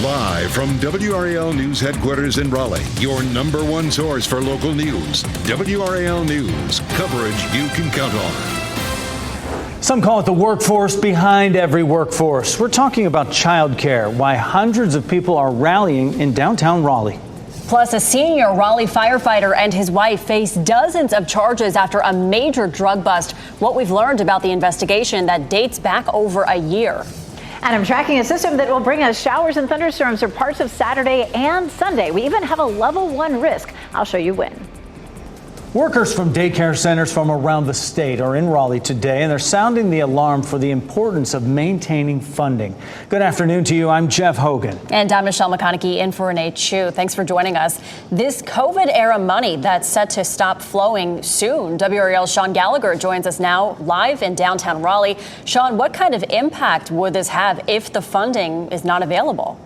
Live from WRAL News headquarters in Raleigh, your number one source for local news. WRAL News, coverage you can count on. Some call it the workforce behind every workforce. We're talking about childcare, why hundreds of people are rallying in downtown Raleigh. Plus, a senior Raleigh firefighter and his wife face dozens of charges after a major drug bust. What we've learned about the investigation that dates back over a year. And I'm tracking a system that will bring us showers and thunderstorms for parts of Saturday and Sunday. We even have a level 1 risk. I'll show you when. Workers from daycare centers from around the state are in Raleigh today, and they're sounding the alarm for the importance of maintaining funding. Good afternoon to you. I'm Jeff Hogan. And I'm Michelle McConaughey in for Renee Chu. Thanks for joining us. This COVID-era money that's set to stop flowing soon. WRAL's Sean Gallagher joins us now live in downtown Raleigh. Sean, what kind of impact would this have if the funding is not available?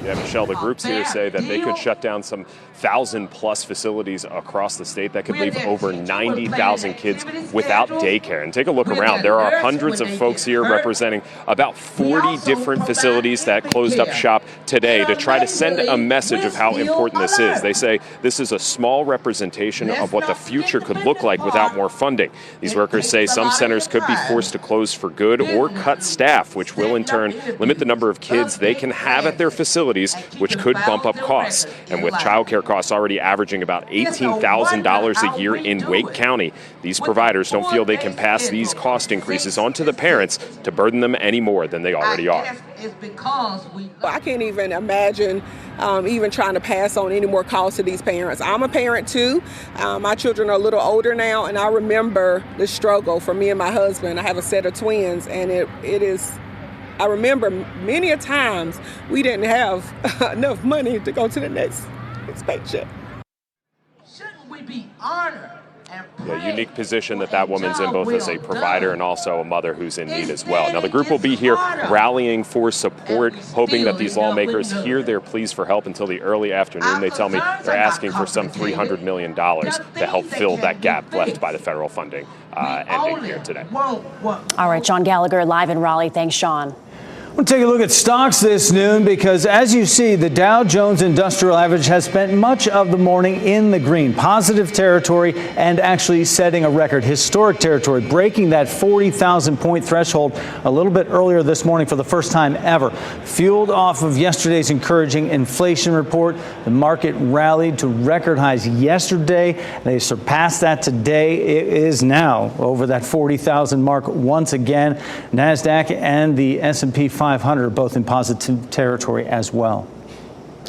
Yeah, Michelle, the groups here say that they could shut down some 1,000+ facilities across the state. That could leave over 90,000 kids without daycare. And take a look around. There are hundreds of folks here representing about 40 different facilities that closed up shop today to try to send a message of how important this is. They say this is a small representation of what the future could look like without more funding. These workers say some centers could be forced to close for good or cut staff, which will in turn limit the number of kids they can have at their facilities, which could bump up costs. And with childcare costs already averaging about $18,000 a year in Wake County, these providers don't feel they can pass these cost increases on to the parents to burden them any more than they already are. I can't even imagine even trying to pass on any more costs to these parents. I'm a parent too. My children are a little older now, and I remember the struggle for me and my husband. I have a set of twins, and I remember many a times we didn't have enough money to go to the next paycheck. Shouldn't we be honored? The unique position that woman's in, both as a provider and also a mother who's in need as well. Now, the group will be here rallying for support, hoping that these lawmakers hear their pleas for help until the early afternoon. They tell me they're asking for some $300 million to help fill that gap left by the federal funding ending here today. All right, Sean Gallagher live in Raleigh. Thanks, Sean. We'll take a look at stocks this noon because, as you see, the Dow Jones Industrial Average has spent much of the morning in the green, positive territory, and actually setting a record, historic territory, breaking that 40,000-point threshold a little bit earlier this morning for the first time ever. Fueled off of yesterday's encouraging inflation report, the market rallied to record highs yesterday. They surpassed that today. It is now over that 40,000 mark once again. NASDAQ and the S&P 500 both in positive territory as well.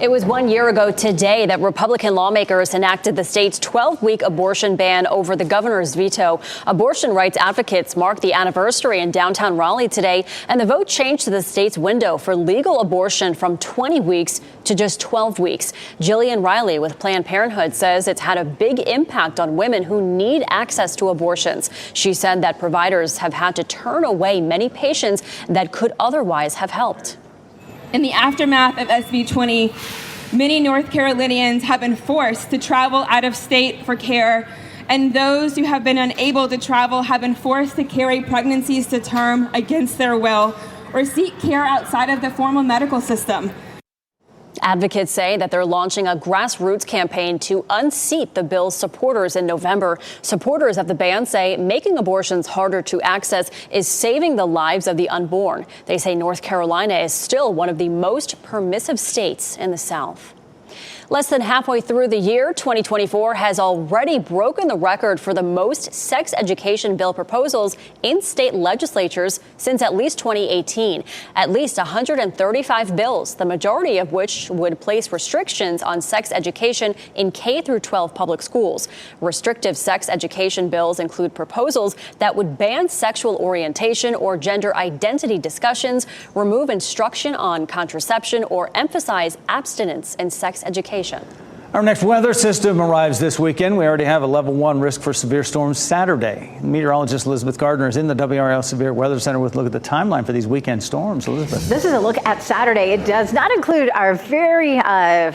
It was 1 year ago today that Republican lawmakers enacted the state's 12-week abortion ban over the governor's veto. Abortion rights advocates marked the anniversary in downtown Raleigh today, and the vote changed the state's window for legal abortion from 20 weeks to just 12 weeks. Jillian Riley with Planned Parenthood says it's had a big impact on women who need access to abortions. She said that providers have had to turn away many patients that could otherwise have helped. In the aftermath of SB 20, many North Carolinians have been forced to travel out of state for care, and those who have been unable to travel have been forced to carry pregnancies to term against their will or seek care outside of the formal medical system. Advocates say that they're launching a grassroots campaign to unseat the bill's supporters in November. Supporters of the ban say making abortions harder to access is saving the lives of the unborn. They say North Carolina is still one of the most permissive states in the South. Less than halfway through the year, 2024 has already broken the record for the most sex education bill proposals in state legislatures since at least 2018. At least 135 bills, the majority of which would place restrictions on sex education in K through 12 public schools. Restrictive sex education bills include proposals that would ban sexual orientation or gender identity discussions, remove instruction on contraception, or emphasize abstinence in sex education. Our next weather system arrives this weekend. We already have a level 1 risk for severe storms Saturday. Meteorologist Elizabeth Gardner is in the WRAL Severe Weather Center with a look at the timeline for these weekend storms. Elizabeth. This is a look at Saturday. It does not include our very our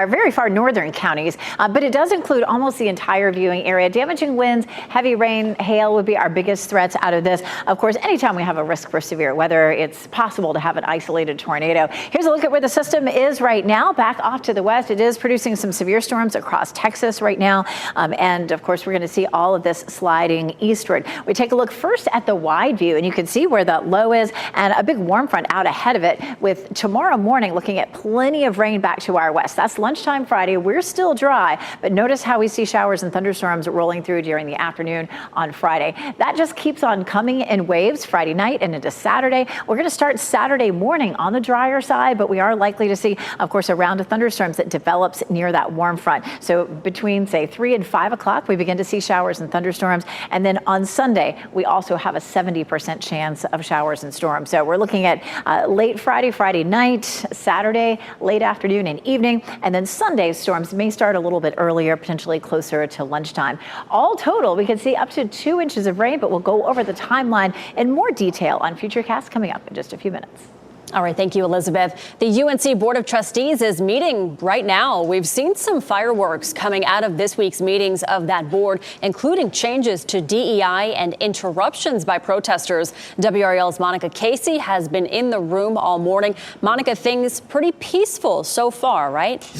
very far northern counties, but it does include almost the entire viewing area. Damaging winds, heavy rain, hail would be our biggest threats out of this. Of course, anytime we have a risk for severe weather, it's possible to have an isolated tornado. Here's a look at where the system is right now. Back off to the west. It is producing some severe storms across Texas right now. And of course, we're going to see all of this sliding eastward. We take a look first at the wide view, and you can see where the low is and a big warm front out ahead of it, with tomorrow morning looking at plenty of rain back to our west. That's lunchtime Friday. We're still dry, but notice how we see showers and thunderstorms rolling through during the afternoon on Friday. That just keeps on coming in waves Friday night and into Saturday. We're going to start Saturday morning on the drier side, but we are likely to see, of course, a round of thunderstorms that develops near that warm front. So between, say, 3 and 5 o'clock, we begin to see showers and thunderstorms. And then on Sunday, we also have a 70% chance of showers and storms. So we're looking at late Friday night, Saturday, late afternoon and evening. And then Sunday, storms may start a little bit earlier, potentially closer to lunchtime. All total, we could see up to 2 inches of rain, but we'll go over the timeline in more detail on Futurecast coming up in just a few minutes. All right. Thank you, Elizabeth. The UNC Board of Trustees is meeting right now. We've seen some fireworks coming out of this week's meetings of that board, including changes to DEI and interruptions by protesters. WRAL's Monica Casey has been in the room all morning. Monica, things pretty peaceful so far, right?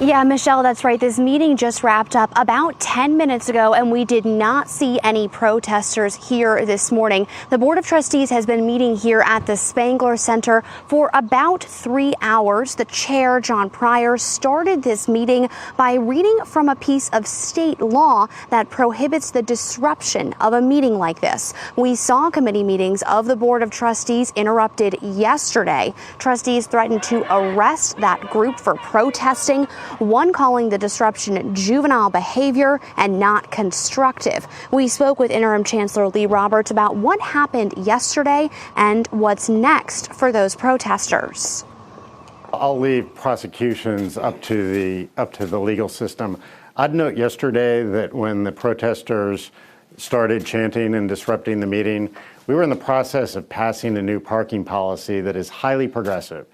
Yeah, Michelle, that's right. This meeting just wrapped up about 10 minutes ago, and we did not see any protesters here this morning. The Board of Trustees has been meeting here at the Spangler Center for about 3 hours. The chair, John Pryor, started this meeting by reading from a piece of state law that prohibits the disruption of a meeting like this. We saw committee meetings of the Board of Trustees interrupted yesterday. Trustees threatened to arrest that group for protesting, one calling the disruption juvenile behavior and not constructive. We spoke with Interim Chancellor Lee Roberts about what happened yesterday and what's next for those protesters. I'll leave prosecutions up to the legal system. I'd note yesterday that when the protesters started chanting and disrupting the meeting, we were in the process of passing a new parking policy that is highly progressive.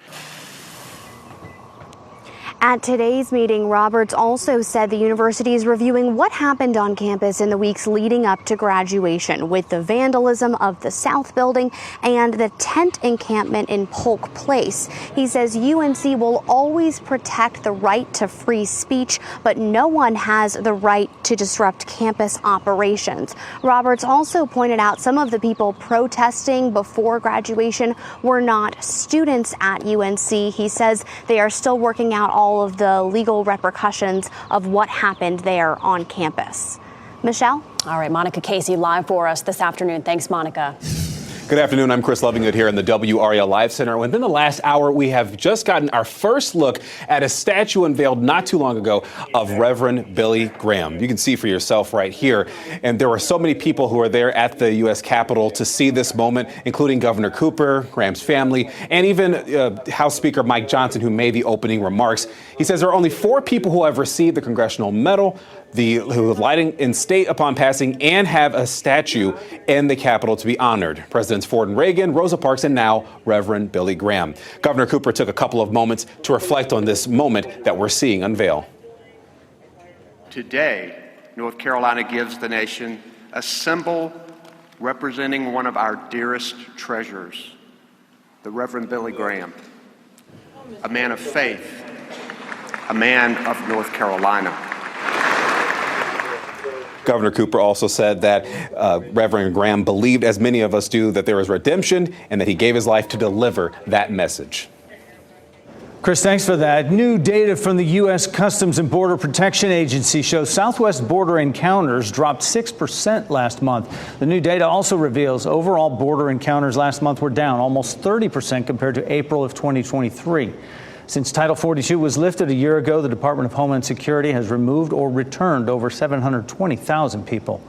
At today's meeting, Roberts also said the university is reviewing what happened on campus in the weeks leading up to graduation, with the vandalism of the South Building and the tent encampment in Polk Place. He says UNC will always protect the right to free speech, but no one has the right to disrupt campus operations. Roberts also pointed out some of the people protesting before graduation were not students at UNC. He says they are still working out all of the legal repercussions of what happened there on campus. Michelle? All right, Monica Casey live for us this afternoon. Thanks, Monica. Good afternoon. I'm Chris Lovingood here in the WRAL Live Center. Within the last hour, we have just gotten our first look at a statue unveiled not too long ago of Reverend Billy Graham. You can see for yourself right here. And there were so many people who are there at the U.S. Capitol to see this moment, including Governor Cooper, Graham's family, and even House Speaker Mike Johnson, who made the opening remarks. He says there are only 4 people who have received the Congressional Medal, who are lighting in state upon passing, and have a statue in the Capitol to be honored. Presidents Ford and Reagan, Rosa Parks, and now Reverend Billy Graham. Governor Cooper took a couple of moments to reflect on this moment that we're seeing unveil. Today, North Carolina gives the nation a symbol representing one of our dearest treasures, the Reverend Billy Graham, a man of faith, a man of North Carolina. Governor Cooper also said that Reverend Graham believed, as many of us do, that there is redemption and that he gave his life to deliver that message. Chris, thanks for that. New data from the U.S. Customs and Border Protection Agency shows southwest border encounters dropped 6% last month. The new data also reveals overall border encounters last month were down almost 30% compared to April of 2023. Since Title 42 was lifted a year ago, the Department of Homeland Security has removed or returned over 720,000 people.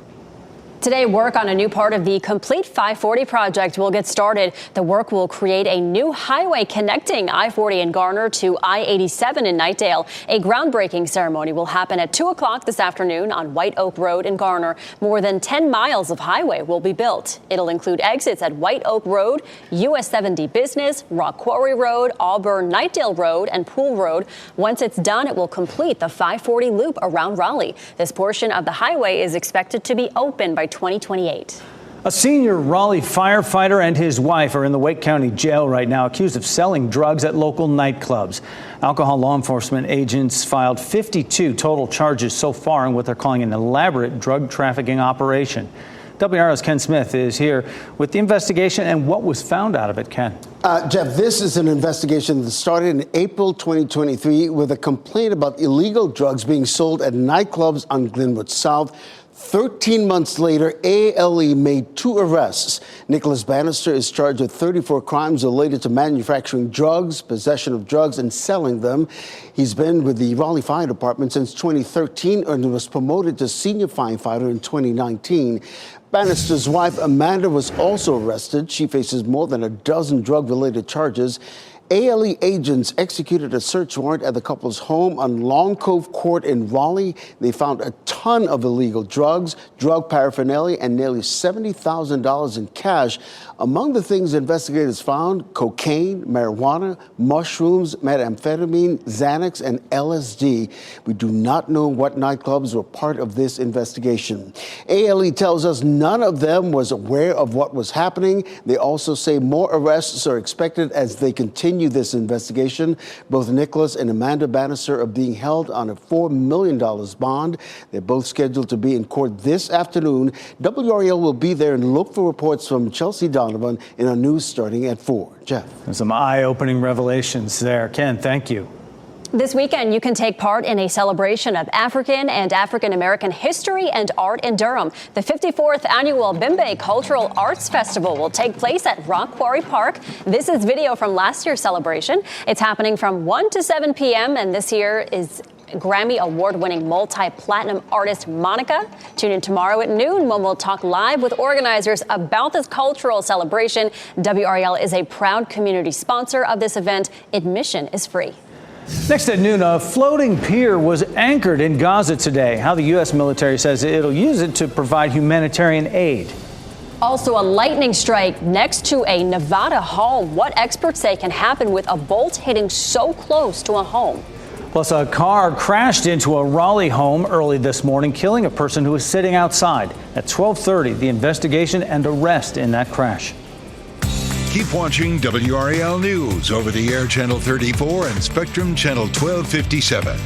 Today, work on a new part of the Complete 540 project will get started. The work will create a new highway connecting I-40 in Garner to I-87 in Knightdale. A groundbreaking ceremony will happen at 2 o'clock this afternoon on White Oak Road in Garner. More than 10 miles of highway will be built. It'll include exits at White Oak Road, US 70 Business, Rock Quarry Road, Auburn, Knightdale Road, and Pool Road. Once it's done, it will complete the 540 loop around Raleigh. This portion of the highway is expected to be open by 2028. A senior Raleigh firefighter and his wife are in the Wake County Jail right now, accused of selling drugs at local nightclubs. Alcohol law enforcement agents filed 52 total charges so far in what they're calling an elaborate drug trafficking operation. WRAL's Ken Smith is here with the investigation and what was found out of it. Ken. Jeff, this is an investigation that started in April 2023 with a complaint about illegal drugs being sold at nightclubs on Glenwood South. 13 months later, ALE made 2 arrests. Nicholas Bannister is charged with 34 crimes related to manufacturing drugs, possession of drugs, and selling them. He's been with the Raleigh Fire Department since 2013 and was promoted to senior firefighter in 2019. Bannister's wife, Amanda, was also arrested. She faces more than a dozen drug-related charges. ALE agents executed a search warrant at the couple's home on Long Cove Court in Raleigh. They found a ton of illegal drugs, drug paraphernalia, and nearly $70,000 in cash. Among the things investigators found, cocaine, marijuana, mushrooms, methamphetamine, Xanax, and LSD. We do not know what nightclubs were part of this investigation. ALE tells us none of them was aware of what was happening. They also say more arrests are expected as they continue this investigation. Both Nicholas and Amanda Bannister are being held on a $4 million bond. They're both scheduled to be in court this afternoon. WRAL will be there and look for reports from Chelsea Donovan in our news starting at 4. Jeff. There's some eye-opening revelations there. Ken, thank you. This weekend, you can take part in a celebration of African and African-American history and art in Durham. The 54th annual Bimbe Cultural Arts Festival will take place at Rock Quarry Park. This is video from last year's celebration. It's happening from 1 to 7 p.m. and this year is Grammy award-winning multi-platinum artist Monica. Tune in tomorrow at noon when we'll talk live with organizers about this cultural celebration. WRAL is a proud community sponsor of this event. Admission is free. Next at noon, a floating pier was anchored in Gaza today. How the U.S. military says it'll use it to provide humanitarian aid. Also, a lightning strike next to a Nevada home. What experts say can happen with a bolt hitting so close to a home. Plus, a car crashed into a Raleigh home early this morning, killing a person who was sitting outside. At 12:30, the investigation and arrest in that crash. Keep watching WRAL News over the air Channel 34 and Spectrum Channel 1257.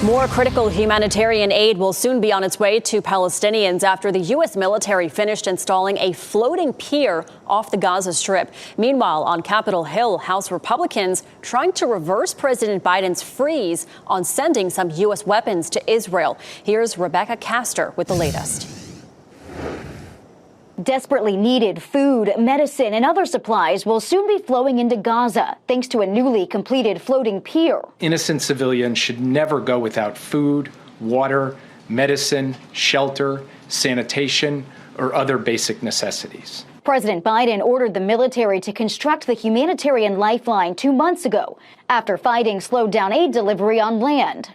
More critical humanitarian aid will soon be on its way to Palestinians after the U.S. military finished installing a floating pier off the Gaza Strip. Meanwhile, on Capitol Hill, House Republicans trying to reverse President Biden's freeze on sending some U.S. weapons to Israel. Here's Rebecca Castor with the latest. Desperately needed food, medicine, and other supplies will soon be flowing into Gaza, thanks to a newly completed floating pier. Innocent civilians should never go without food, water, medicine, shelter, sanitation, or other basic necessities. President Biden ordered the military to construct the humanitarian lifeline 2 months ago, after fighting slowed down aid delivery on land.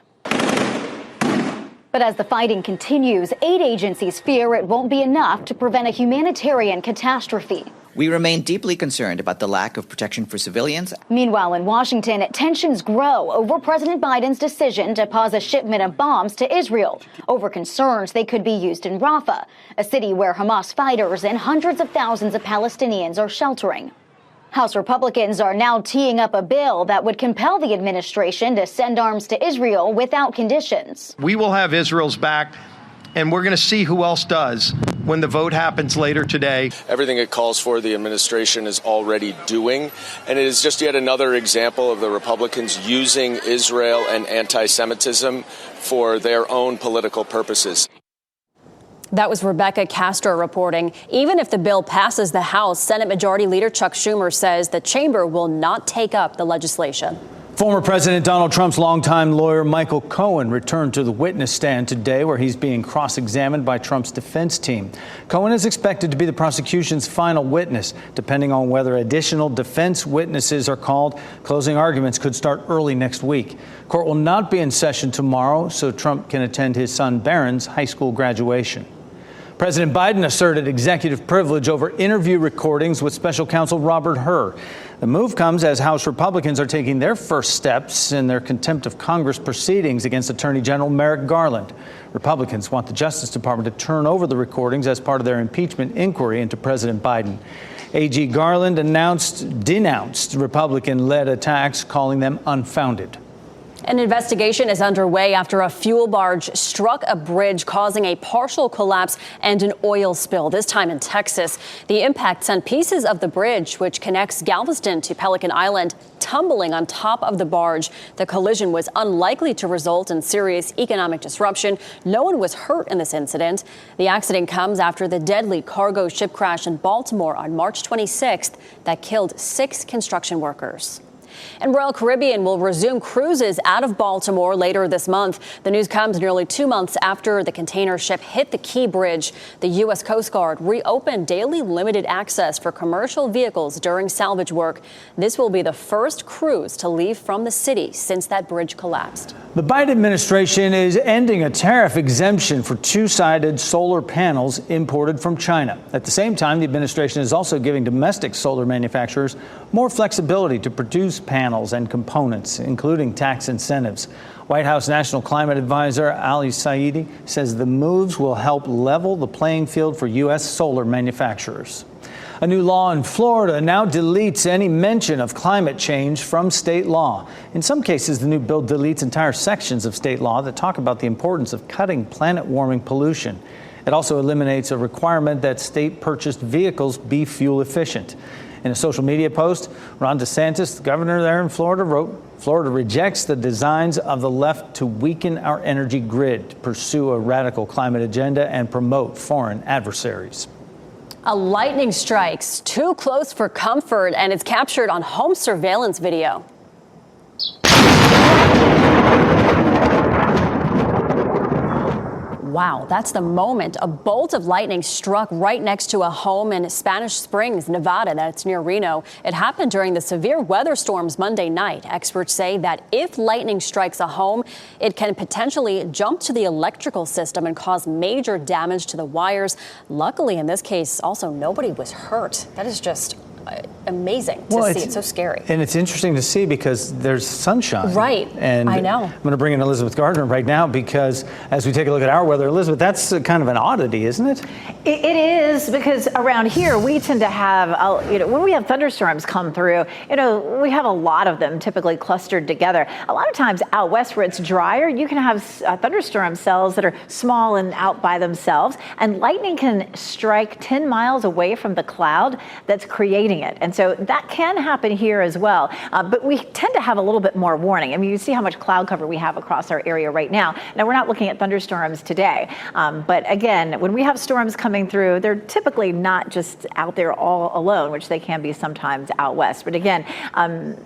But as the fighting continues, aid agencies fear it won't be enough to prevent a humanitarian catastrophe. We remain deeply concerned about the lack of protection for civilians. Meanwhile, in Washington, tensions grow over President Biden's decision to pause a shipment of bombs to Israel over concerns they could be used in Rafah, a city where Hamas fighters and hundreds of thousands of Palestinians are sheltering. House Republicans are now teeing up a bill that would compel the administration to send arms to Israel without conditions. We will have Israel's back, and we're going to see who else does when the vote happens later today. Everything it calls for, the administration is already doing, and it is just yet another example of the Republicans using Israel and anti-Semitism for their own political purposes. That was Rebecca Castro reporting. Even if the bill passes the House, Senate Majority Leader Chuck Schumer says the chamber will not take up the legislation. Former President Donald Trump's longtime lawyer Michael Cohen returned to the witness stand today, where he's being cross-examined by Trump's defense team. Cohen is expected to be the prosecution's final witness. Depending on whether additional defense witnesses are called, closing arguments could start early next week. Court will not be in session tomorrow, so Trump can attend his son Barron's high school graduation. President Biden asserted executive privilege over interview recordings with special counsel Robert Hur. The move comes as House Republicans are taking their first steps in their contempt of Congress proceedings against Attorney General Merrick Garland. Republicans want the Justice Department to turn over the recordings as part of their impeachment inquiry into President Biden. AG Garland denounced Republican-led attacks, calling them unfounded. An investigation is underway after a fuel barge struck a bridge, causing a partial collapse and an oil spill, this time in Texas. The impact sent pieces of the bridge, which connects Galveston to Pelican Island, tumbling on top of the barge. The collision was unlikely to result in serious economic disruption. No one was hurt in this incident. The accident comes after the deadly cargo ship crash in Baltimore on March 26th that killed 6 construction workers. And Royal Caribbean will resume cruises out of Baltimore later this month. The news comes nearly 2 months after the container ship hit the Key Bridge. The U.S. Coast Guard reopened daily limited access for commercial vehicles during salvage work. This will be the first cruise to leave from the city since that bridge collapsed. The Biden administration is ending a tariff exemption for two-sided solar panels imported from China. At the same time, the administration is also giving domestic solar manufacturers more flexibility to produce panels and components, including tax incentives. White House National Climate Advisor Ali Saidi says the moves will help level the playing field for U.S. solar manufacturers. A new law in Florida now deletes any mention of climate change from state law. In some cases, the new bill deletes entire sections of state law that talk about the importance of cutting planet-warming pollution. It also eliminates a requirement that state-purchased vehicles be fuel efficient. In a social media post, Ron DeSantis, the governor there in Florida, wrote, "Florida rejects the designs of the left to weaken our energy grid, pursue a radical climate agenda, and promote foreign adversaries." A lightning strikes too close for comfort, and it's captured on home surveillance video. Wow, that's the moment a bolt of lightning struck right next to a home in Spanish Springs, Nevada, that's near Reno. It happened during the severe weather storms Monday night. Experts say that if lightning strikes a home, it can potentially jump to the electrical system and cause major damage to the wires. Luckily, in this case, also nobody was hurt. That is just amazing to see. It's so scary. And it's interesting to see because there's sunshine. Right. And I know. I'm going to bring in Elizabeth Gardner right now because as we take a look at our weather, Elizabeth, that's kind of an oddity, isn't it? It is, because around here we tend to have, when we have thunderstorms come through, we have a lot of them typically clustered together. A lot of times out west where it's drier, you can have thunderstorm cells that are small and out by themselves, and lightning can strike 10 miles away from the cloud that's creating it. And so that can happen here as well. But we tend to have a little bit more warning. I mean, you see how much cloud cover we have across our area right now. Now, we're not looking at thunderstorms today. But again, when we have storms coming through, they're typically not just out there all alone, which they can be sometimes out west. But again,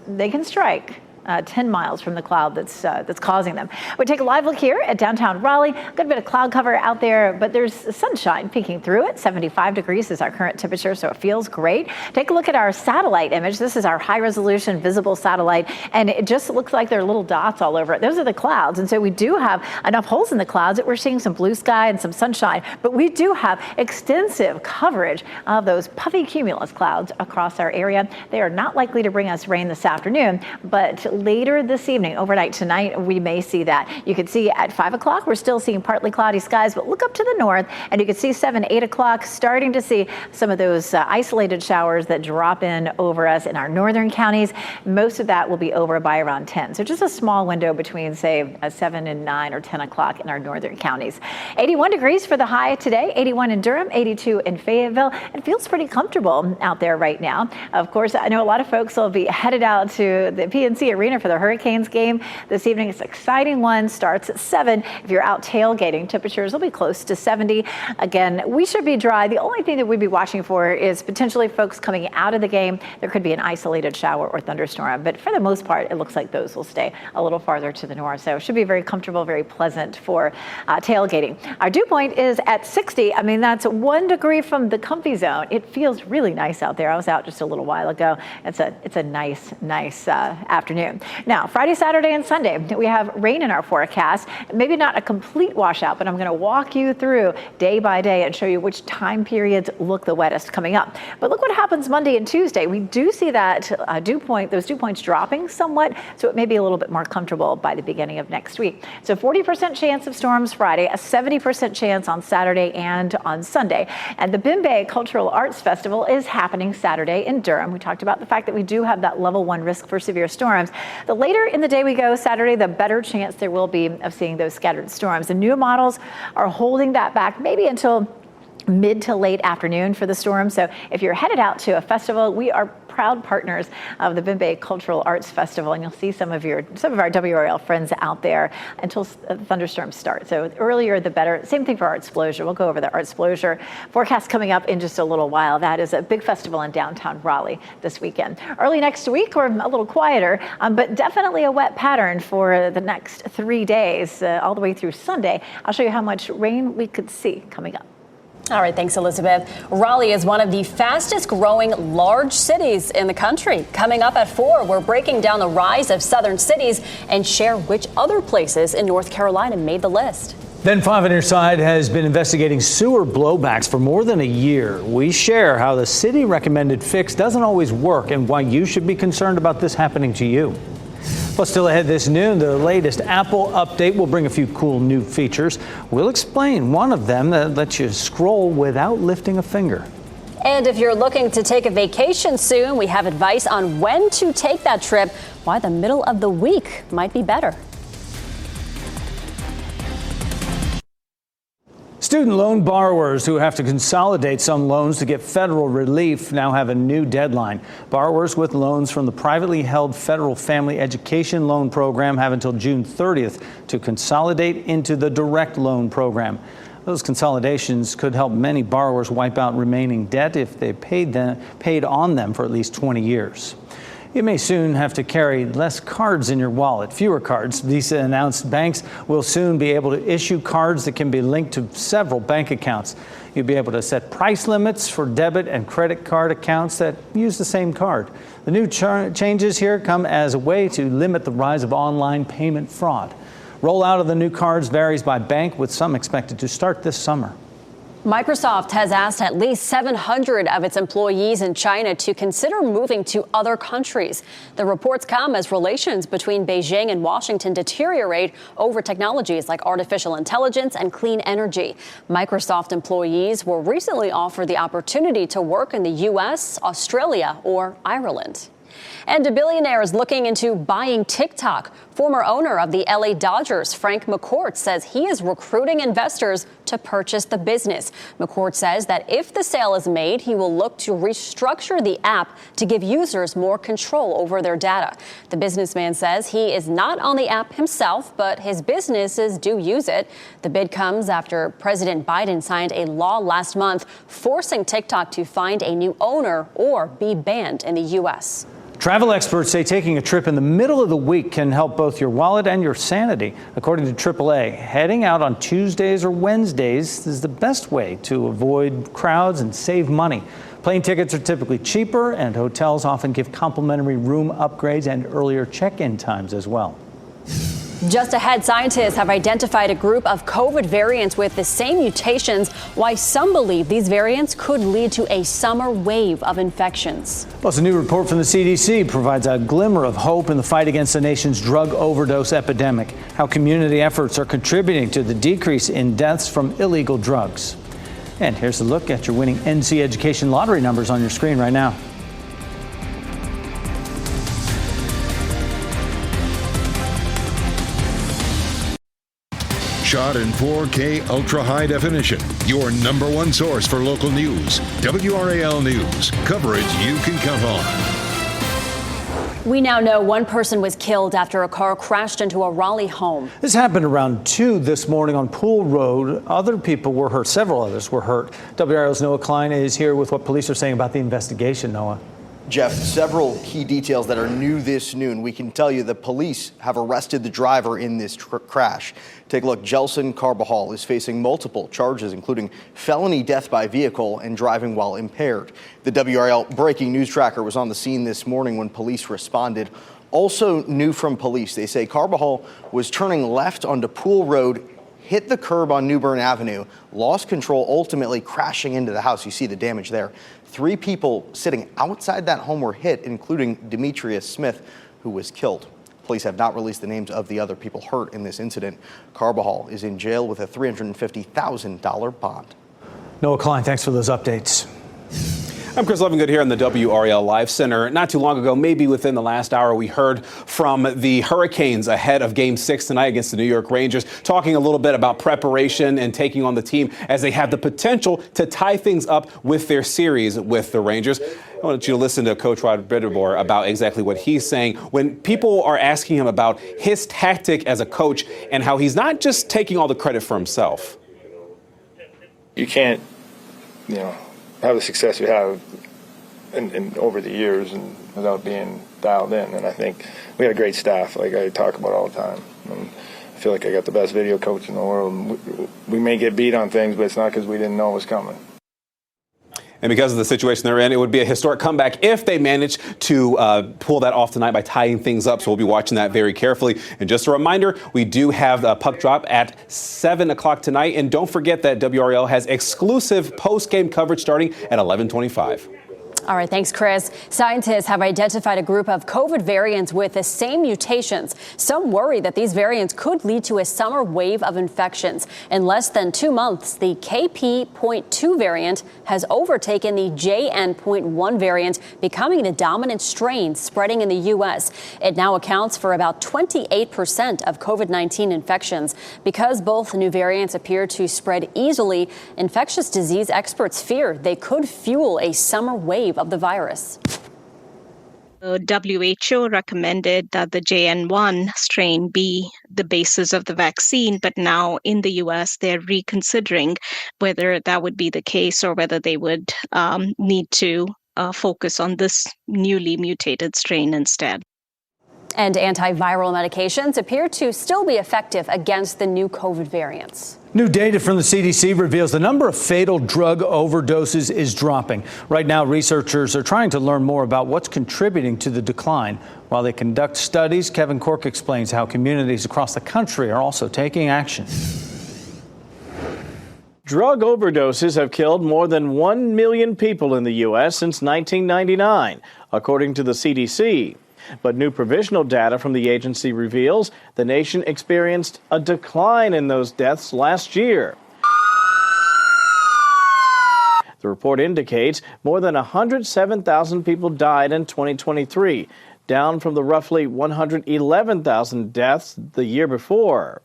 they can strike 10 miles from the cloud that's causing them. We take a live look here at downtown Raleigh. Good bit of cloud cover out there, but there's sunshine peeking through it. 75 degrees is our current temperature, so it feels great. Take a look at our satellite image. This is our high-resolution visible satellite, and it just looks like there are little dots all over it. Those are the clouds, and so we do have enough holes in the clouds that we're seeing some blue sky and some sunshine, but we do have extensive coverage of those puffy cumulus clouds across our area. They are not likely to bring us rain this afternoon, but later this evening, overnight tonight, we may see that. You can see at 5 o'clock, we're still seeing partly cloudy skies, but look up to the north and you can see 7, 8 o'clock, starting to see some of those isolated showers that drop in over us in our northern counties. Most of that will be over by around 10. So just a small window between, say, 7 and 9 or 10 o'clock in our northern counties. 81 degrees for the high today, 81 in Durham, 82 in Fayetteville. It feels pretty comfortable out there right now. Of course, I know a lot of folks will be headed out to the PNC Arena Arena for the Hurricanes game this evening. It's an exciting one. Starts at 7. If you're out tailgating, temperatures will be close to 70. Again, we should be dry. The only thing that we'd be watching for is potentially folks coming out of the game. There could be an isolated shower or thunderstorm, but for the most part, it looks like those will stay a little farther to the north. So it should be very comfortable, very pleasant for tailgating. Our dew point is at 60. I mean, that's 1 degree from the comfy zone. It feels really nice out there. I was out just a little while ago. It's a nice afternoon. Now, Friday, Saturday, and Sunday, we have rain in our forecast. Maybe not a complete washout, but I'm going to walk you through day by day and show you which time periods look the wettest coming up. But look what happens Monday and Tuesday. We do see that those dew points dropping somewhat, so it may be a little bit more comfortable by the beginning of next week. So 40% chance of storms Friday, a 70% chance on Saturday and on Sunday. And the Bimbay Cultural Arts Festival is happening Saturday in Durham. We talked about the fact that we do have that level 1 risk for severe storms. The later in the day we go Saturday, the better chance there will be of seeing those scattered storms. The new models are holding that back maybe until mid to late afternoon for the storm. So if you're headed out to a festival, we are proud partners of the Bimbay Cultural Arts Festival, and you'll see some of our WRAL friends out there until thunderstorms start. So the earlier the better. Same thing for Artsplosion. We'll go over the Artsplosion forecast coming up in just a little while. That is a big festival in downtown Raleigh this weekend. Early next week, we're a little quieter, but definitely a wet pattern for the next 3 days, all the way through Sunday. I'll show you how much rain we could see coming up. All right, thanks, Elizabeth. Raleigh is one of the fastest growing large cities in the country. Coming up at 4, we're breaking down the rise of southern cities and share which other places in North Carolina made the list. Then 5 on your side has been investigating sewer blowbacks for more than a year. We share how the city recommended fix doesn't always work and why you should be concerned about this happening to you. Plus, still ahead this noon, the latest Apple update will bring a few cool new features. We'll explain one of them that lets you scroll without lifting a finger. And if you're looking to take a vacation soon, we have advice on when to take that trip, why the middle of the week might be better. Student loan borrowers who have to consolidate some loans to get federal relief now have a new deadline. Borrowers with loans from the privately held Federal Family Education Loan Program have until June 30th to consolidate into the direct loan program. Those consolidations could help many borrowers wipe out remaining debt if they paid on them for at least 20 years. You may soon have to carry less cards in your wallet, fewer cards. Visa announced banks will soon be able to issue cards that can be linked to several bank accounts. You'll be able to set price limits for debit and credit card accounts that use the same card. The new changes here come as a way to limit the rise of online payment fraud. Rollout of the new cards varies by bank, with some expected to start this summer. Microsoft has asked at least 700 of its employees in China to consider moving to other countries. The reports come as relations between Beijing and Washington deteriorate over technologies like artificial intelligence and clean energy. Microsoft employees were recently offered the opportunity to work in the U.S., Australia, or Ireland. And a billionaire is looking into buying TikTok. Former owner of the LA Dodgers, Frank McCourt, says he is recruiting investors to purchase the business. McCourt says that if the sale is made, he will look to restructure the app to give users more control over their data. The businessman says he is not on the app himself, but his businesses do use it. The bid comes after President Biden signed a law last month forcing TikTok to find a new owner or be banned in the U.S. Travel experts say taking a trip in the middle of the week can help both your wallet and your sanity. According to AAA, heading out on Tuesdays or Wednesdays is the best way to avoid crowds and save money. Plane tickets are typically cheaper, and hotels often give complimentary room upgrades and earlier check-in times as well. Just ahead, scientists have identified a group of COVID variants with the same mutations, why some believe these variants could lead to a summer wave of infections. Plus, a new report from the CDC provides a glimmer of hope in the fight against the nation's drug overdose epidemic, how community efforts are contributing to the decrease in deaths from illegal drugs. And here's a look at your winning NC Education lottery numbers on your screen right now. Shot in 4K ultra high definition. Your number one source for local news. WRAL News. Coverage you can count on. We now know one person was killed after a car crashed into a Raleigh home. This happened around 2 this morning on Pool Road. Other people were hurt. Several others were hurt. WRAL's Noah Klein is here with what police are saying about the investigation. Noah. Jeff, several key details that are new this noon. We can tell you the police have arrested the driver in this crash. Take a look. Jelson Carbajal is facing multiple charges, including felony death by vehicle and driving while impaired. The WRAL breaking news tracker was on the scene this morning when police responded. Also new from police, they say Carbajal was turning left onto Pool Road, hit the curb on New Bern Avenue, lost control, ultimately crashing into the house. You see the damage there. 3 people sitting outside that home were hit, including Demetrius Smith, who was killed. Police have not released the names of the other people hurt in this incident. Carbajal is in jail with a $350,000 bond. Noah Klein, thanks for those updates. I'm Chris Lovingood here in the WRAL Live Center. Not too long ago, maybe within the last hour, we heard from the Hurricanes ahead of Game 6 tonight against the New York Rangers, talking a little bit about preparation and taking on the team as they have the potential to tie things up with their series with the Rangers. I want you to listen to Coach Rod Bitterbor about exactly what he's saying when people are asking him about his tactic as a coach and how he's not just taking all the credit for himself. You can't, have the success you have in over the years and without being dialed in. And I think we got a great staff, like I talk about all the time. And I feel like I got the best video coach in the world. We may get beat on things, but it's not because we didn't know it was coming. And because of the situation they're in, it would be a historic comeback if they manage to pull that off tonight by tying things up. So we'll be watching that very carefully. And just a reminder, we do have a puck drop at 7 o'clock tonight. And don't forget that WRAL has exclusive post-game coverage starting at 11:25. All right, thanks, Chris. Scientists have identified a group of COVID variants with the same mutations. Some worry that these variants could lead to a summer wave of infections. In less than 2 months, the KP.2 variant has overtaken the JN.1 variant, becoming the dominant strain spreading in the U.S. It now accounts for about 28% of COVID-19 infections. Because both new variants appear to spread easily, infectious disease experts fear they could fuel a summer wave of the virus. The WHO recommended that the JN.1 strain be the basis of the vaccine, but now in the US, they're reconsidering whether that would be the case or whether they would need to focus on this newly mutated strain instead. And antiviral medications appear to still be effective against the new COVID variants. New data from the CDC reveals the number of fatal drug overdoses is dropping. Right now, researchers are trying to learn more about what's contributing to the decline. While they conduct studies, Kevin Cork explains how communities across the country are also taking action. Drug overdoses have killed more than 1 million people in the U.S. since 1999, according to the CDC. But new provisional data from the agency reveals the nation experienced a decline in those deaths last year. The report indicates more than 107,000 people died in 2023, down from the roughly 111,000 deaths the year before.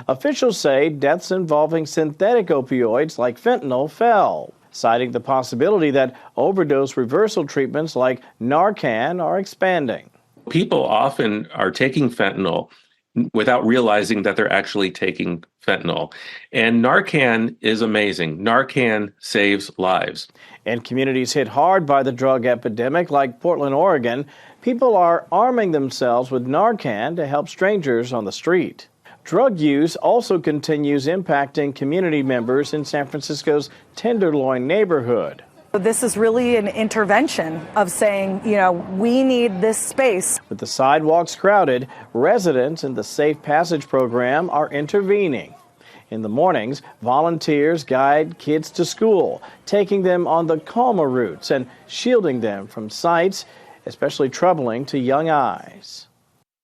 Officials say deaths involving synthetic opioids like fentanyl fell, citing the possibility that overdose reversal treatments like Narcan are expanding. People often are taking fentanyl without realizing that they're actually taking fentanyl. And Narcan is amazing. Narcan saves lives. In communities hit hard by the drug epidemic like Portland, Oregon, people are arming themselves with Narcan to help strangers on the street. Drug use also continues impacting community members in San Francisco's Tenderloin neighborhood. This is really an intervention of saying, we need this space. With the sidewalks crowded, residents in the Safe Passage program are intervening. In the mornings, volunteers guide kids to school, taking them on the calmer routes and shielding them from sights especially troubling to young eyes.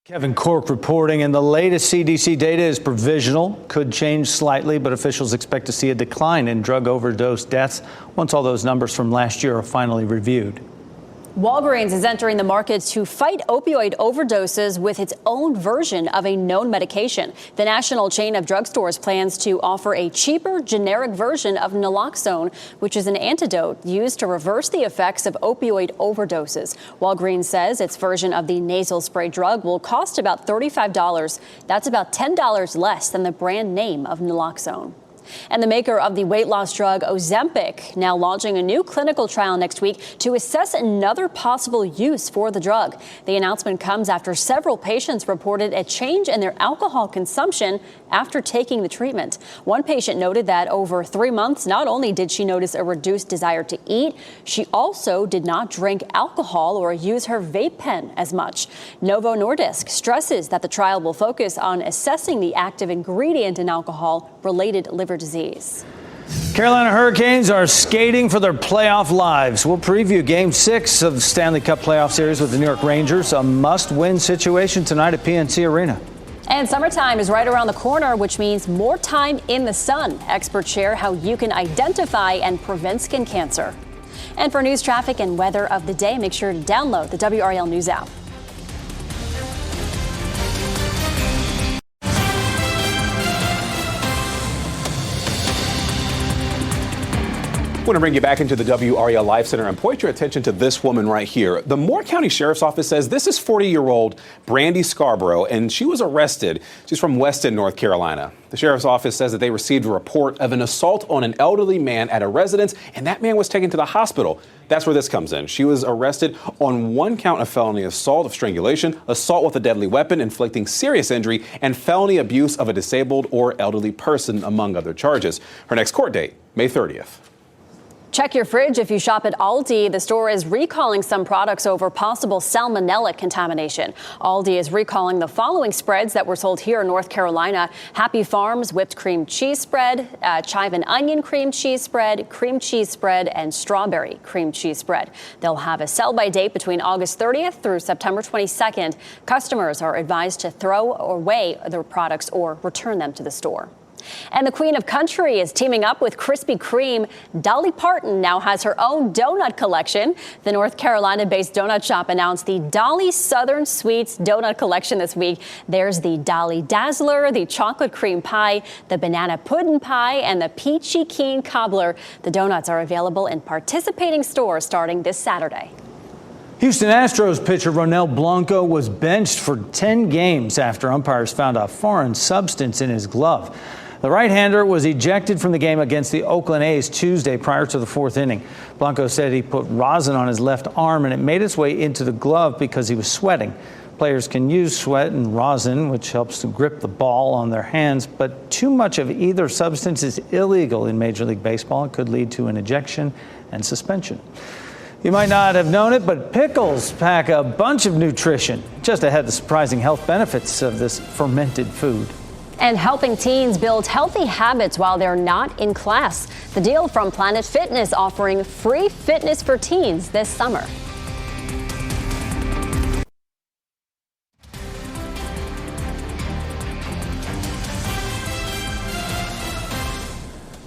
Kevin Cork reporting, and the latest CDC data is provisional, could change slightly, but officials expect to see a decline in drug overdose deaths once all those numbers from last year are finally reviewed. Walgreens is entering the market to fight opioid overdoses with its own version of a known medication. The national chain of drugstores plans to offer a cheaper, generic version of naloxone, which is an antidote used to reverse the effects of opioid overdoses. Walgreens says its version of the nasal spray drug will cost about $35. That's about $10 less than the brand name of naloxone. And the maker of the weight loss drug Ozempic now launching a new clinical trial next week to assess another possible use for the drug. The announcement comes after several patients reported a change in their alcohol consumption after taking the treatment. One patient noted that over 3 months, not only did she notice a reduced desire to eat, she also did not drink alcohol or use her vape pen as much. Novo Nordisk stresses that the trial will focus on assessing the active ingredient in alcohol-related liver disease. Carolina Hurricanes are skating for their playoff lives. We'll preview Game 6 of the Stanley Cup playoff series with the New York Rangers. A must-win situation tonight at PNC Arena. And summertime is right around the corner, which means more time in the sun. Experts share how you can identify and prevent skin cancer. And for news, traffic, and weather of the day, make sure to download the WRAL News app. I want to bring you back into the WRAL Live Center and point your attention to this woman right here. The Moore County Sheriff's Office says this is 40-year-old Brandy Scarborough, and she was arrested. She's from Weston, North Carolina. The Sheriff's Office says that they received a report of an assault on an elderly man at a residence, and that man was taken to the hospital. That's where this comes in. She was arrested on 1 count of felony assault of strangulation, assault with a deadly weapon, inflicting serious injury, and felony abuse of a disabled or elderly person, among other charges. Her next court date, May 30th. Check your fridge if you shop at Aldi. The store is recalling some products over possible salmonella contamination. Aldi is recalling the following spreads that were sold here in North Carolina: Happy Farms whipped cream cheese spread, chive and onion cream cheese spread, and strawberry cream cheese spread. They'll have a sell-by date between August 30th through September 22nd. Customers are advised to throw away their products or return them to the store. And the Queen of Country is teaming up with Krispy Kreme. Dolly Parton now has her own donut collection. The North Carolina-based donut shop announced the Dolly Southern Sweets donut collection this week. There's the Dolly Dazzler, the chocolate cream pie, the banana pudding pie, and the peachy keen cobbler. The donuts are available in participating stores starting this Saturday. Houston Astros pitcher Ronel Blanco was benched for 10 games after umpires found a foreign substance in his glove. The right-hander was ejected from the game against the Oakland A's Tuesday prior to the 4th inning. Blanco said he put rosin on his left arm and it made its way into the glove because he was sweating. Players can use sweat and rosin, which helps to grip the ball on their hands, but too much of either substance is illegal in Major League Baseball. It could lead to an ejection and suspension. You might not have known it, but pickles pack a bunch of nutrition. Just ahead, the surprising health benefits of this fermented food. And helping teens build healthy habits while they're not in class. The deal from Planet Fitness offering free fitness for teens this summer.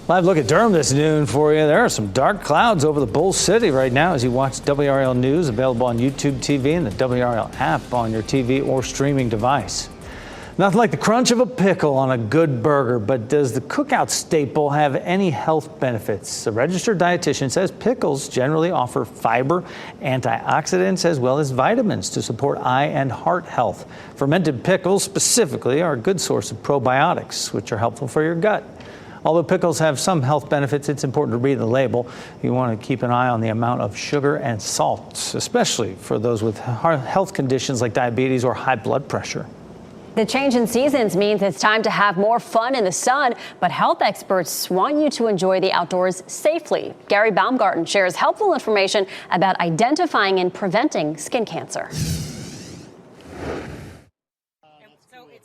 Live look at Durham this noon for you. There are some dark clouds over the Bull City right now as you watch WRAL News, available on YouTube TV and the WRAL app on your TV or streaming device. Nothing like the crunch of a pickle on a good burger, but does the cookout staple have any health benefits? A registered dietitian says pickles generally offer fiber, antioxidants, as well as vitamins to support eye and heart health. Fermented pickles specifically are a good source of probiotics, which are helpful for your gut. Although pickles have some health benefits, it's important to read the label. You want to keep an eye on the amount of sugar and salt, especially for those with health conditions like diabetes or high blood pressure. The change in seasons means it's time to have more fun in the sun, but health experts want you to enjoy the outdoors safely. Gary Baumgarten shares helpful information about identifying and preventing skin cancer.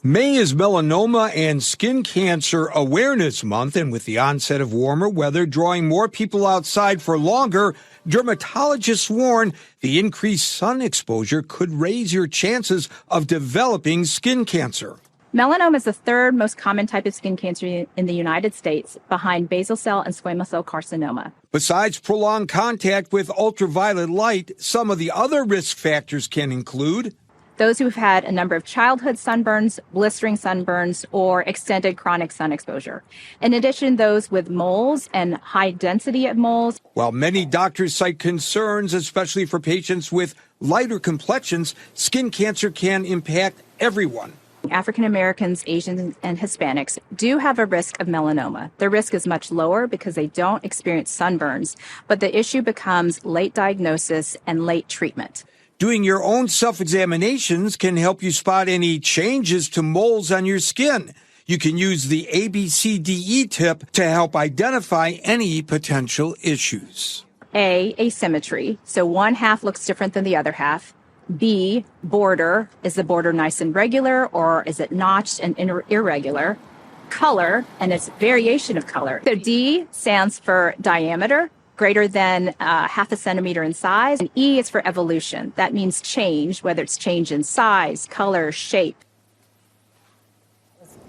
May is Melanoma and Skin Cancer Awareness Month, and with the onset of warmer weather drawing more people outside for longer, dermatologists warn the increased sun exposure could raise your chances of developing skin cancer. Melanoma is the third most common type of skin cancer in the United States, behind basal cell and squamous cell carcinoma. Besides prolonged contact with ultraviolet light, some of the other risk factors can include those who've had a number of childhood sunburns, blistering sunburns, or extended chronic sun exposure. In addition, those with moles and high density of moles. While many doctors cite concerns, especially for patients with lighter complexions, skin cancer can impact everyone. African Americans, Asians, and Hispanics do have a risk of melanoma. Their risk is much lower because they don't experience sunburns, but the issue becomes late diagnosis and late treatment. Doing your own self-examinations can help you spot any changes to moles on your skin. You can use the ABCDE tip to help identify any potential issues. A, asymmetry. So one half looks different than the other half. B, border. Is the border nice and regular, or is it notched and irregular? Color, and it's variation of color. So D stands for diameter, greater than half a centimeter in size. And E is for evolution. That means change, whether it's change in size, color, shape.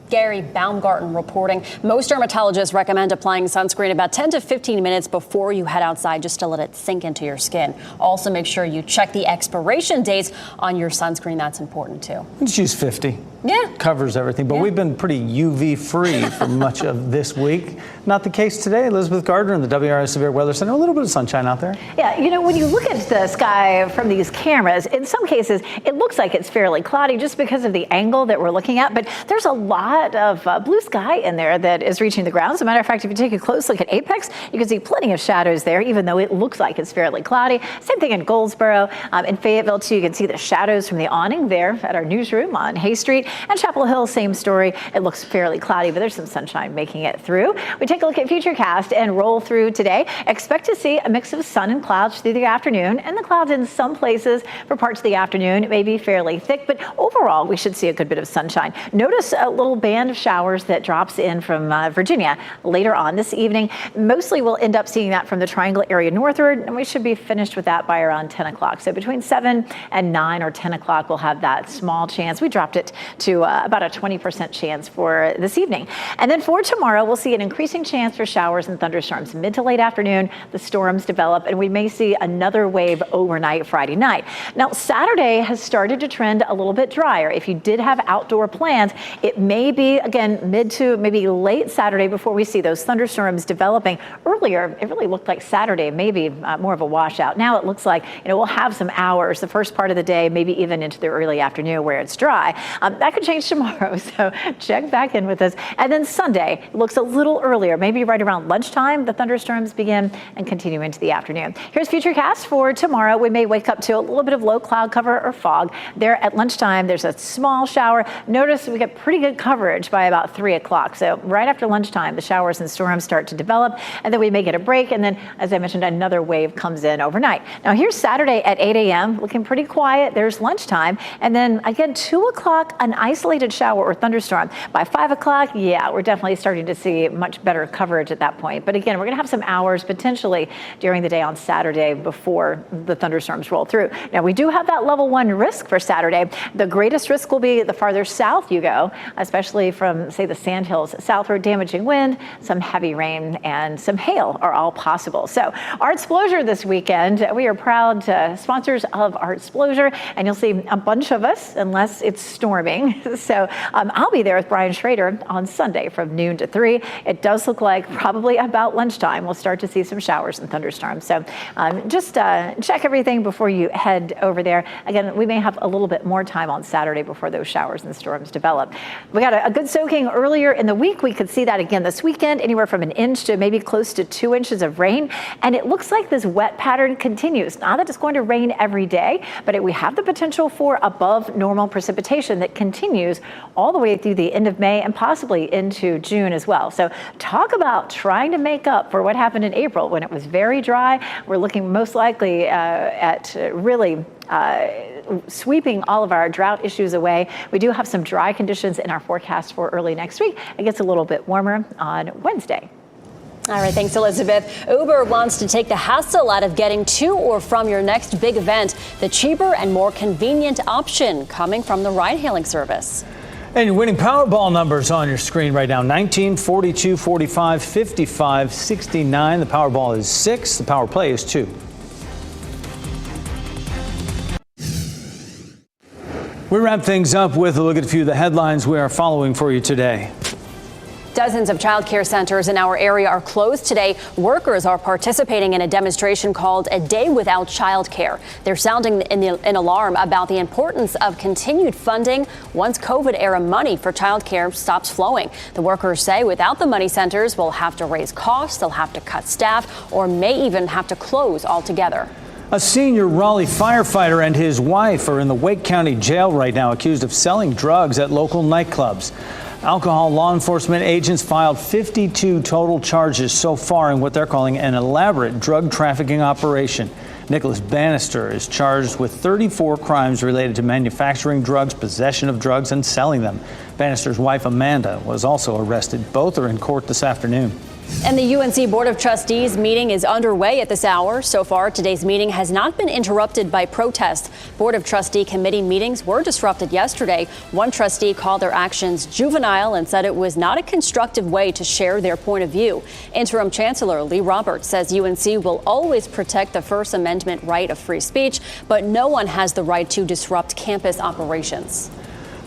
Gary Baumgarten reporting. Most dermatologists recommend applying sunscreen about 10 to 15 minutes before you head outside, just to let it sink into your skin. Also, make sure you check the expiration dates on your sunscreen. That's important, too. Just use 50. Yeah. Covers everything. But we've been pretty UV free for much of this week. Not the case today. Elizabeth Gardner in the WRAL Severe Weather Center. A little bit of sunshine out there. Yeah, you know, when you look at the sky from these cameras, in some cases, it looks like it's fairly cloudy just because of the angle that we're looking at. But there's a lot of blue sky in there that is reaching the ground. As a matter of fact, if you take a close look at Apex, you can see plenty of shadows there, even though it looks like it's fairly cloudy. Same thing in Goldsboro. In Fayetteville, too, you can see the shadows from the awning there at our newsroom on Hay Street. And Chapel Hill, same story. It looks fairly cloudy, but there's some sunshine making it through. We take a look at Futurecast and roll through today. Expect to see a mix of sun and clouds through the afternoon, and the clouds in some places for parts of the afternoon may be fairly thick, but overall we should see a good bit of sunshine. Notice a little band of showers that drops in from Virginia later on this evening. Mostly we'll end up seeing that from the Triangle area northward, and we should be finished with that by around 10 o'clock. So between 7 and 9 or 10 o'clock, we'll have that small chance. We dropped it to about a 20% chance for this evening. And then for tomorrow, we'll see an increasing chance for showers and thunderstorms. Mid to late afternoon, the storms develop, and we may see another wave overnight Friday night. Now, Saturday has started to trend a little bit drier. If you did have outdoor plans, it may be, again, mid to maybe late Saturday before we see those thunderstorms developing. Earlier, it really looked like Saturday, maybe more of a washout. Now it looks like, we'll have some hours, the first part of the day, maybe even into the early afternoon where it's dry. That could change tomorrow, so check back in with us. And then Sunday looks a little earlier, maybe right around lunchtime, the thunderstorms begin and continue into the afternoon. Here's Futurecast for tomorrow. We may wake up to a little bit of low cloud cover or fog. There at lunchtime, there's a small shower. Notice we get pretty good coverage by about 3 o'clock. So right after lunchtime, the showers and storms start to develop, and then we may get a break. And then, as I mentioned, another wave comes in overnight. Now here's Saturday at 8 a.m. looking pretty quiet. There's lunchtime. And then again, 2 o'clock, an isolated shower or thunderstorm. By 5 o'clock, yeah, we're definitely starting to see much better coverage at that point. But again, we're going to have some hours potentially during the day on Saturday before the thunderstorms roll through. Now, we do have that level 1 risk for Saturday. The greatest risk will be the farther south you go, especially from, say, the Sandhills southward. Damaging wind, some heavy rain, and some hail are all possible. So, Artsplosion this weekend, we are proud sponsors of Artsplosion, and you'll see a bunch of us unless it's storming. So, I'll be there with Brian Schrader on Sunday from noon to 3. It does look like probably about lunchtime we'll start to see some showers and thunderstorms. So just check everything before you head over there. Again, we may have a little bit more time on Saturday before those showers and storms develop. We got a good soaking earlier in the week. We could see that again this weekend, anywhere from 1 inch to maybe close to 2 inches of rain. And it looks like this wet pattern continues. Not that it's going to rain every day, but we have the potential for above normal precipitation that continues all the way through the end of May and possibly into June as well. So talk about trying to make up for what happened in April when it was very dry. We're looking most likely at really sweeping all of our drought issues away. We do have some dry conditions in our forecast for early next week. It gets a little bit warmer on Wednesday. All right, thanks, Elizabeth. Uber wants to take the hassle out of getting to or from your next big event. The cheaper and more convenient option coming from the ride-hailing service. And your winning Powerball numbers on your screen right now: 19, 42, 45, 55, 69. The Powerball is 6. The Power Play is 2. We wrap things up with a look at a few of the headlines we are following for you today. Dozens of child care centers in our area are closed today. Workers are participating in a demonstration called A Day Without Child Care. They're sounding an alarm about the importance of continued funding once COVID-era money for child care stops flowing. The workers say without the money, centers will have to raise costs, they'll have to cut staff, or may even have to close altogether. A senior Raleigh firefighter and his wife are in the Wake County Jail right now, accused of selling drugs at local nightclubs. Alcohol law enforcement agents filed 52 total charges so far in what they're calling an elaborate drug trafficking operation. Nicholas Bannister is charged with 34 crimes related to manufacturing drugs, possession of drugs, and selling them. Bannister's wife, Amanda, was also arrested. Both are in court this afternoon. And the UNC Board of Trustees meeting is underway at this hour. So far, today's meeting has not been interrupted by protests. Board of Trustee committee meetings were disrupted yesterday. One trustee called their actions juvenile and said it was not a constructive way to share their point of view. Interim Chancellor Lee Roberts says UNC will always protect the First Amendment right of free speech, but no one has the right to disrupt campus operations.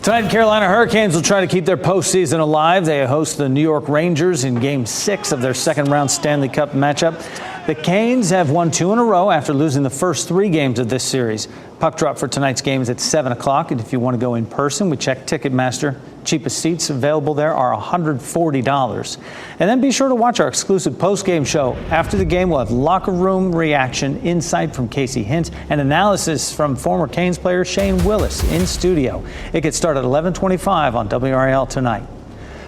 Tonight, Carolina Hurricanes will try to keep their postseason alive. They host the New York Rangers in Game 6 of their second-round Stanley Cup matchup. The Canes have won 2 in a row after losing the first 3 games of this series. Puck drop for tonight's game is at 7 o'clock, and if you want to go in person, we check Ticketmaster. Cheapest seats available there are $140. And then be sure to watch our exclusive post-game show. After the game, we'll have locker room reaction, insight from Casey Hintz, and analysis from former Canes player Shane Willis in studio. It gets started at 11:25 on WRAL tonight.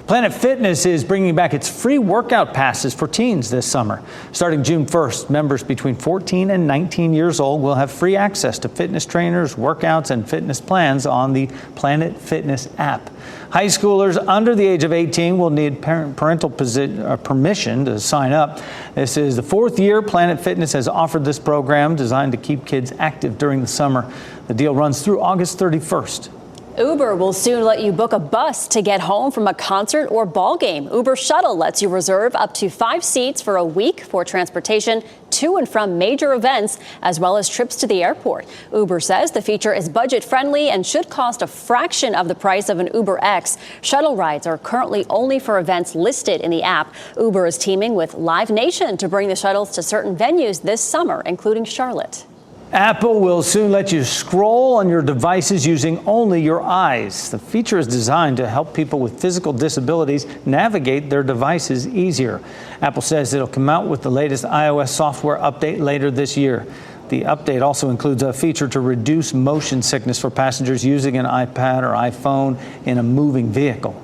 Planet Fitness is bringing back its free workout passes for teens this summer. Starting June 1st, members between 14 and 19 years old will have free access to fitness trainers, workouts, and fitness plans on the Planet Fitness app. High schoolers under the age of 18 will need parental permission to sign up. This is the 4th year Planet Fitness has offered this program designed to keep kids active during the summer. The deal runs through August 31st. Uber will soon let you book a bus to get home from a concert or ball game. Uber Shuttle lets you reserve up to 5 seats for a week for transportation to and from major events, as well as trips to the airport. Uber says the feature is budget friendly and should cost a fraction of the price of an Uber X. Shuttle rides are currently only for events listed in the app. Uber is teaming with Live Nation to bring the shuttles to certain venues this summer, including Charlotte. Apple will soon let you scroll on your devices using only your eyes. The feature is designed to help people with physical disabilities navigate their devices easier. Apple says it'll come out with the latest iOS software update later this year. The update also includes a feature to reduce motion sickness for passengers using an iPad or iPhone in a moving vehicle.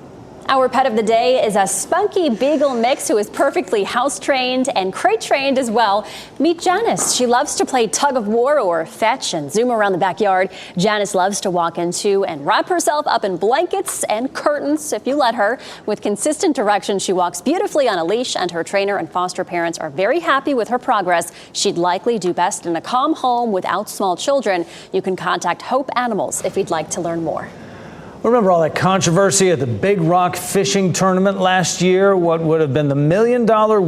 Our pet of the day is a spunky beagle mix who is perfectly house trained and crate trained as well. Meet Janice. She loves to play tug of war or fetch and zoom around the backyard. Janice loves to walk into and wrap herself up in blankets and curtains if you let her. With consistent direction, she walks beautifully on a leash, and her trainer and foster parents are very happy with her progress. She'd likely do best in a calm home without small children. You can contact Hope Animals if you'd like to learn more. Remember all that controversy at the Big Rock fishing tournament last year? What would have been the $1 million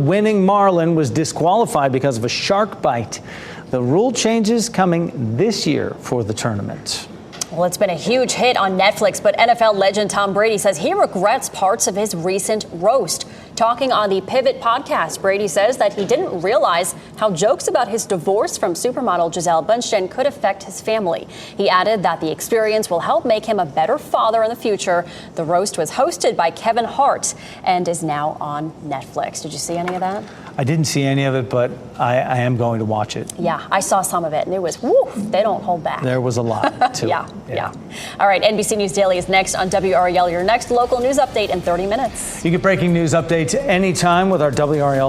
winning marlin was disqualified because of a shark bite. The rule changes coming this year for the tournament. Well, it's been a huge hit on Netflix, but NFL legend Tom Brady says he regrets parts of his recent roast. Talking on the Pivot podcast, Brady says that he didn't realize how jokes about his divorce from supermodel Gisele Bündchen could affect his family. He added that the experience will help make him a better father in the future. The roast was hosted by Kevin Hart and is now on Netflix. Did you see any of that? I didn't see any of it, but I am going to watch it. Yeah, I saw some of it, and it was, woo, they don't hold back. There was a lot to yeah, it. Yeah. All right, NBC News Daily is next on WRAL. Your next local news update in 30 minutes. You get breaking news updates anytime with our WRAL